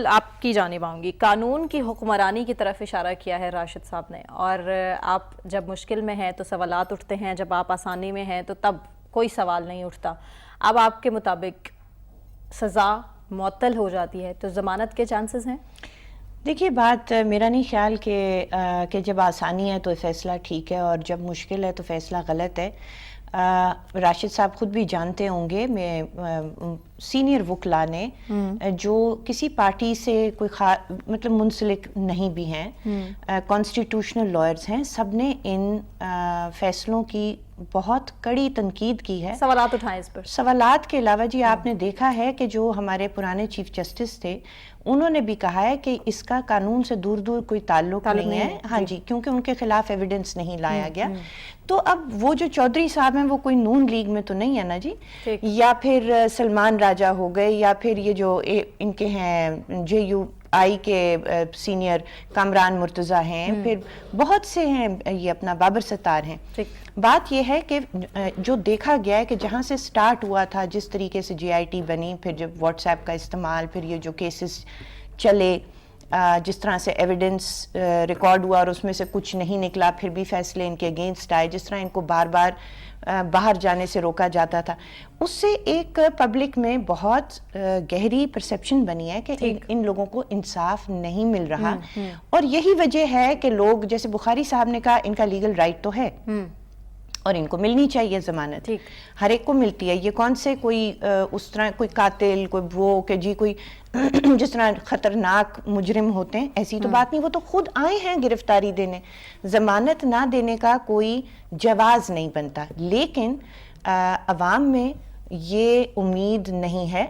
آپ کی جانب آؤں گی. قانون کی حکمرانی کی طرف اشارہ کیا ہے راشد صاحب نے, اور آپ جب مشکل میں ہیں تو سوالات اٹھتے ہیں, جب آپ آسانی میں ہیں تو تب کوئی سوال نہیں اٹھتا. اب آپ کے مطابق سزا معطل ہو جاتی ہے تو ضمانت کے چانسز ہیں؟ دیکھیے بات میرا نہیں خیال کہ جب آسانی ہے تو فیصلہ ٹھیک ہے اور جب مشکل ہے تو فیصلہ غلط ہے. راشد صاحب خود بھی جانتے ہوں گے, میں سینئر وکلا نے جو کسی پارٹی سے کوئی مطلب منسلک نہیں بھی ہیں, کانسٹیٹیوشنل لائرز ہیں, سب نے ان فیصلوں کی بہت کڑی تنقید کی ہے. سوالات اٹھائیں اس پر. سوالات کے علاوہ جی آپ نے دیکھا ہے کہ جو ہمارے پرانے چیف جسٹس تھے انہوں نے بھی کہا ہے کہ اس کا قانون سے دور دور کوئی تعلق نہیں ہے. ہاں جی, کیونکہ ان کے خلاف ایویڈنس نہیں لایا گیا. تو اب وہ جو چودھری صاحب ہیں وہ کوئی نون لیگ میں تو نہیں ہے نا جی, یا پھر سلمان راجہ ہو گئے, یا پھر یہ جو ان کے ہیں جے یو آئی کے سینئر کامران مرتضیٰ ہیں, پھر بہت سے ہیں, یہ اپنا بابر ستار ہیں. بات یہ ہے کہ جو دیکھا گیا ہے کہ جہاں سے سٹارٹ ہوا تھا, جس طریقے سے جے آئی ٹی بنی, پھر جب واٹس ایپ کا استعمال, پھر یہ جو کیسز چلے, جس طرح سے ایویڈنس ریکارڈ ہوا اور اس میں سے کچھ نہیں نکلا, پھر بھی فیصلے ان کے اگینسٹ آئے, جس طرح ان کو بار بار باہر جانے سے روکا جاتا تھا, اس سے ایک پبلک میں بہت گہری پرسیپشن بنی ہے کہ ان لوگوں کو انصاف نہیں مل رہا. اور یہی وجہ ہے کہ لوگ, جیسے بخاری صاحب نے کہا, ان کا لیگل رائٹ تو ہے اور ان کو ملنی چاہیے ضمانت, ہر ایک کو ملتی ہے. یہ کون سے کوئی اس طرح کوئی قاتل, کوئی وہ کہ جی کوئی جس طرح خطرناک مجرم ہوتے ہیں, ایسی تو بات نہیں. وہ تو خود آئے ہیں گرفتاری دینے, ضمانت نہ دینے کا کوئی جواز نہیں بنتا. لیکن عوام میں یہ امید نہیں ہے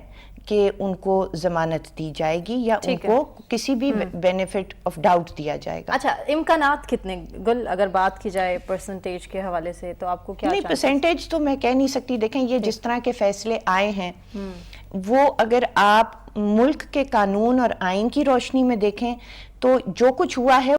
کہ ان کو ضمانت دی جائے گی یا ان کو کسی بھی بینیفٹ آف ڈاؤٹ دیا جائے گا. اچھا, امکانات کتنے گل اگر بات کی جائے پرسنٹیج کے حوالے سے, تو آپ کو کیا؟ نہیں, پرسنٹیج تو میں کہہ نہیں سکتی. دیکھیں یہ جس طرح کے فیصلے آئے ہیں وہ اگر آپ ملک کے قانون اور آئین کی روشنی میں دیکھیں تو جو کچھ ہوا ہے